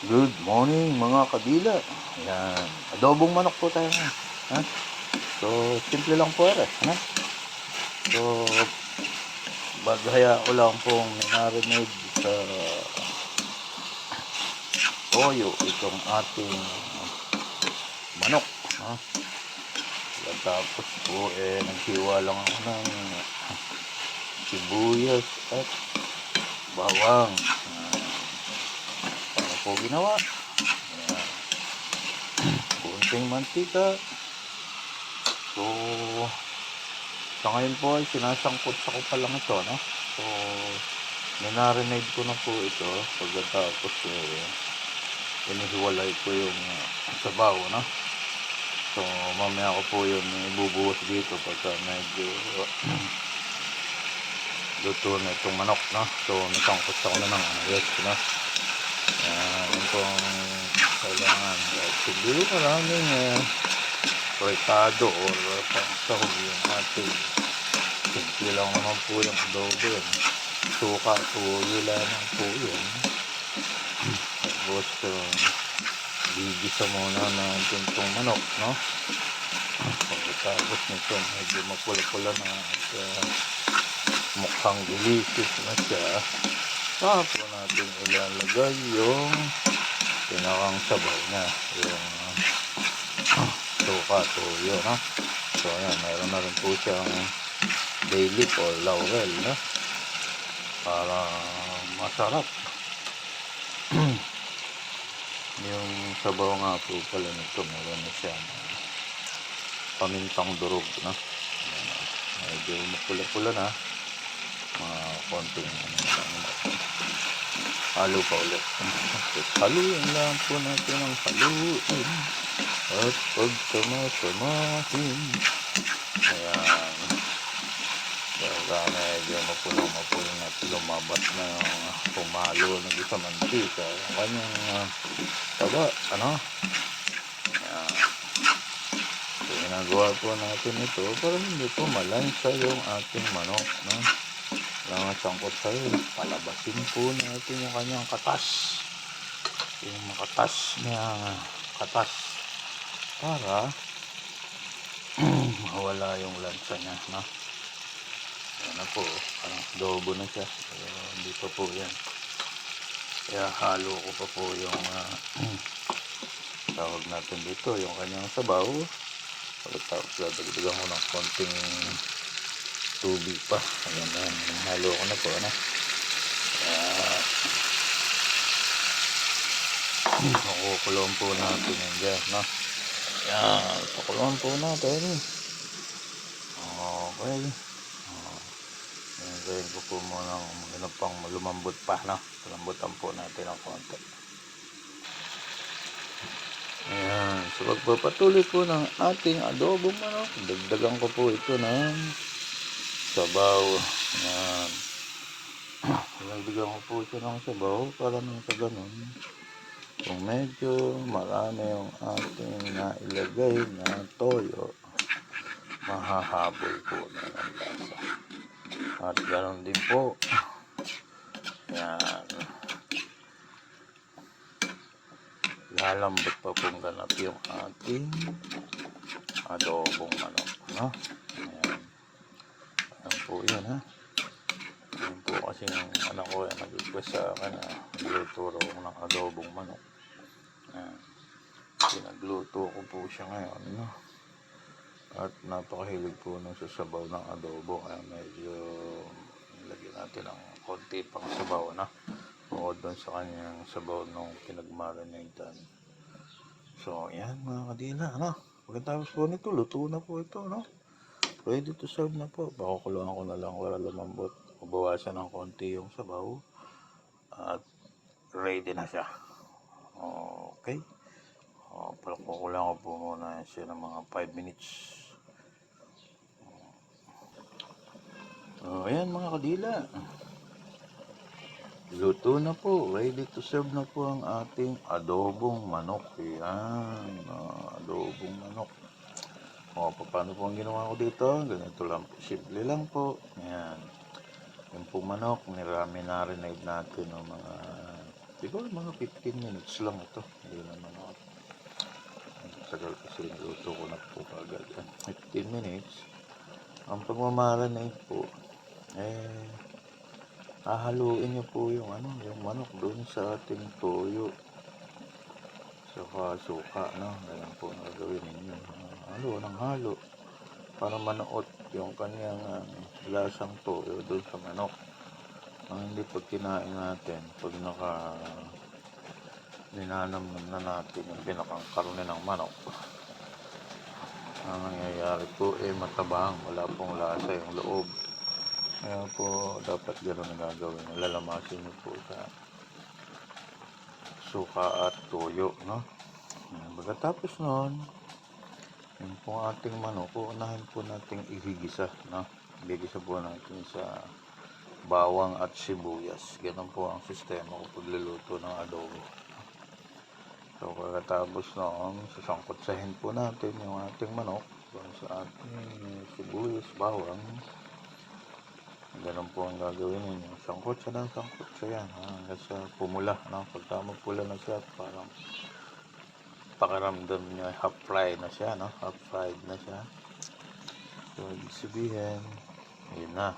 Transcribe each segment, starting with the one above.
Good morning mga kadila. Yan. Adobong manok po tayo ngayon. Ha? So, simple lang po ere. Ha? So, bagaya ko lang pong minarinade sa toyo itong ating manok. Ha? Tapos po, naghiwa lang ako ng sibuyas at bawang. Paano po ginawa? Kunting mantika. So, sa ngayon po ay sinasangkot sa ko pa lang ito, no? So, minarinade ko na po ito. Pagkatapos, inihiwalay ko yung sabaw, no? So, mamaya ko po yun ibubuhos dito pagka medyo luto na itong manok, no? So, nasangkot ako na ng yes, no? Yan po ang kailangan. Siguro maraming fritado or pangsahog yung ating simple lang naman po yung adobo yun. Suka po, yula lang po yun. Tapos gigisa muna natin itong manok, no? Pagkatapos nito medyo mapula-pula na at mukhang delicious na siya. Tapos natin ilalagay yung pinakang sabaw na yung suka, toyo, no? So ayan, mayroon na rin po siyang bay leaf o laurel, no? Para masarap. Yung sabaw nga po pala nito, meron na siya pamintang durog, no? Ayan, medyo mapula-pula na, mga konting halo pa ulit. Haluin lang po natin ang haluin at pagsamasamahin. Ayan, kaya medyo mapulong at lumabas na yung pumalo ng isang mantika yung kanyang taba, ano? Ayan. So, ginagawa po natin ito para hindi po malansa yung ating manok, no? Kailangan sangkot sa'yo, palabasin po natin yung kanyang katas, yung makatas na katas para mawala yung lansa niya, no? Yan na po, parang adobo na siya. Pero hindi pa po yan, kaya halo ko pa po yung tawag natin dito, yung kanyang sabaw. Pagkatapos dadagdagan ko ng konting tubig pa. Ayan na yan, halo ko na po, ano? Makukulong po natin yan dyan, no? Yan, pakulong po natin. Okay. Ngayon ko po muna ng pang lumambot pa, no? Lambutan po natin ng konti. Ayan, so pagpapatuloy po ng ating adobong manok, dagdagan ko po ito ng sabaw. Ayan. Dagdagan ko po ito ng sabaw para nang sa ganun, kung medyo marami yung ating nailagay na toyo, mahahabol po na ng lasa. At ganoon din po. Yan. Lalambot pa pong ganap yung ating adobong manok, no? Ayan. Ayan po yun, ha? Ayan po kasi yung anak ko nag-request sa akin na nagluto ko ng adobong manok. Ayan. Pinagluto ko po siya ngayon, no? At napakahilig po nung sasabaw ng adobo, kaya medyo lagyan natin ng konti pang sabaw, na bukod doon sa kanyang sabaw nung pinagmarinadan. So yan mga kadila, ano? Pagkatapos po nito, luto na po ito, no? Ready to serve na po. Pakukulungan ko na lang para lumambot, mabawasan ng konti yung sabaw at ready na siya. Okay. Pakukulungan ko po muna siya ng mga 5 minutes. Ayan mga kadila, luto na po, ready to serve na po ang ating adobong manok. Ayan, adobong manok. Paano po ang ginawa ko dito? Ganito lang po, simple lang po. Ayan, yung po manok, niraminate natin ng mga Siguro mga 15 minutes lang ito. Hindi naman ako. Ang tagal kasi niluto ko na po kagad. 15 minutes. Ang pagmamarinate po, eh, hahaluin niyo po yung yung manok doon sa ating toyo. Saka suka, no? Ganyan po ang gagawin ninyo. Halo ng halo para manuot yung kanyang lasang toyo doon sa manok. Hindi pag kinain natin, pag ninanamnam na natin yung pinakang karne ng manok, ang nangyayari po matabang, wala pong lasa yung loob. Kaya po dapat gano'n na gagawin. Lalamasin niyo po sa suka at toyo, no? Pagkatapos noon, yung pong ating manok, unahin po nating ihigisa, no? Igigisa po natin sa bawang at sibuyas. Ganun po ang sistema ko pagluluto ng adobo. So pagkatapos noon, sasangkotsahin po natin yung ating manok sa ating sibuyas, bawang. Ganun po ang gagawin ninyo. Sangkotsa ng sangkotsa yan, hanggang sa pumula, no? Pagka magpula na siya, parang pakiramdam niya half fried na siya, no? Half fried na siya. So ibig sabihin, yun na.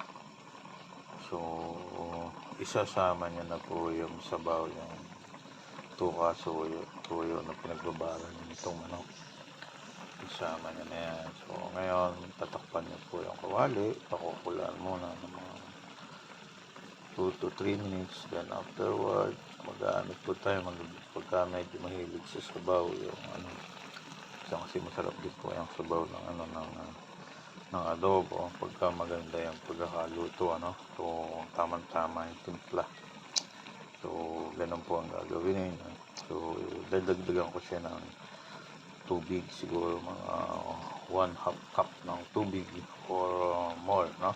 So isasama niya na po yung sabaw, yung tuka, tuyo na pinagbabaran nitong manok. Isama niya na yan. So ngayon, tatakpan niyo po yung kawali, pakukulaan muna ng mga 2 to 3 minutes. Then afterward, mag-aanit po tayo, pagka medyo mahilig sa sabaw yung kasi masarap din po yung sabaw ng ng adobo pagka maganda yung pagkakaluto, so tamang-tama yung timpla. So ganun po ang gagawin ninyo. So dadagdagan ko siya ng tubig, siguro mga 1/2 cup ng tubig or more, no?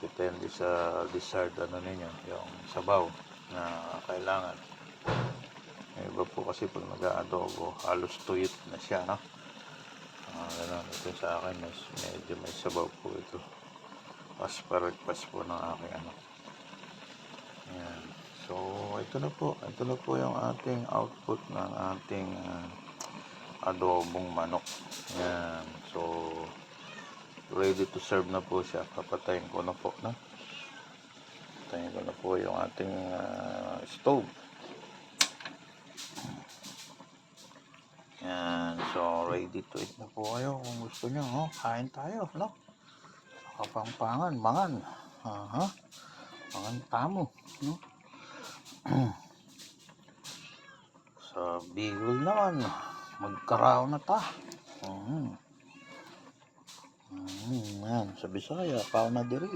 Depende sa desired ninyo, yung sabaw na kailangan. Iba po kasi pag nag-aadobo, halos tuyot na siya, no? Ganun, ito sa akin, medyo may sabaw po ito. As per request po ng aking Ayan. So, ito na po yung ating output ng ating adobong manok. Ayan. So, ready to serve na po siya. Papatayin ko na po, no? Patayin ko na po yung ating stove. Ayan. So, ready to eat na po kayo. Kung gusto nyo, kain tayo, no? Kapampangan, mangan. Mangan tamo, no? Sa Bicol naman, magkarao na ta. Yan, sa Bisaya, kao na diri.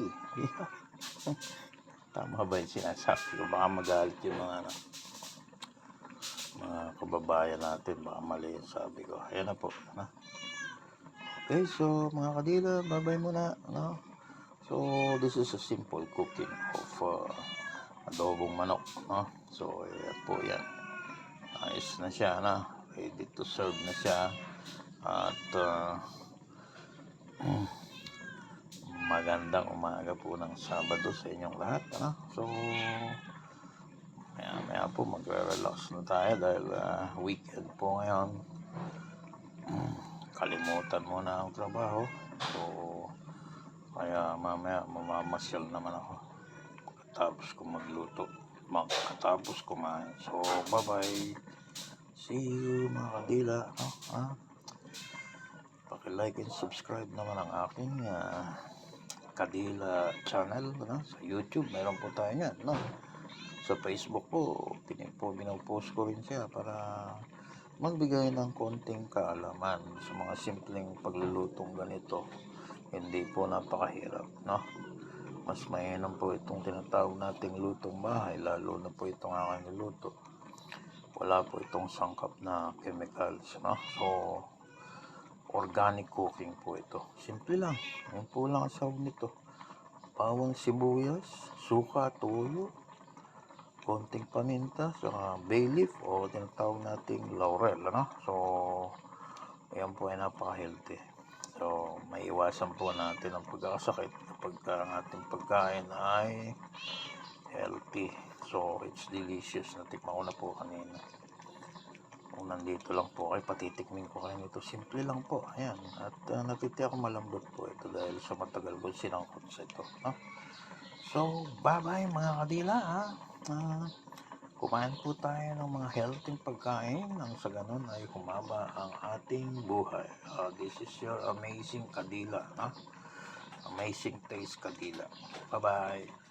Tama ba yung sinasabi ko? Baka magalit yung mga kababayan natin. Baka mali yung sabi ko. Ayan na po. Okay, so mga kadila, bye-bye muna. No? So, this is a simple cooking of adobong manok. No? So, ayan po yan. Ayos na siya. Ready to serve na siya. At magandang umaga po ng Sabado sa inyong lahat. So, maya po magre-relax na tayo dahil weekend po ngayon. Kalimutan mo na ang trabaho. So, kaya mamaya mamamasyal naman ako pagkatapos ko magluto, pagkatapos kumain. So, bye-bye. See you mga kadila. Paki-like and subscribe naman ang aking Kadila channel, sa YouTube. Meron po tayo yan, no? Sa Facebook po, pinopost ko rin siya para magbigay ng konting kaalaman sa mga simpleng paglulutong ganito. Hindi po napakahirap, no? Mas mainam po itong tinatawag nating lutong bahay, lalo na po itong aking niluto. Wala po itong sangkap na chemicals, no? So, organic cooking po ito. Simple lang. Yan po lang ang sawag nito. Bawang sibuyas, suka, toyo, konting paminta, saka bay leaf o tinatawag nating laurel, So, yan po ay napaka-healthy. So, maiwasan po natin ang pagkakasakit kapag ang ating pagkain ay healthy. So, it's delicious. Natikman ko na po kanina. Kung nandito lang po kayo, patitikmin ko kayo nito. Simple lang po. Ayan. At natitiyak ko malambot po ito dahil sa matagal ko sinangkot sa ito. No? So, bye-bye mga kadila. Kumain po tayo ng mga healthy pagkain nang sa ganun ay humaba ang ating buhay. This is your amazing kadila. Amazing taste kadila. Bye-bye.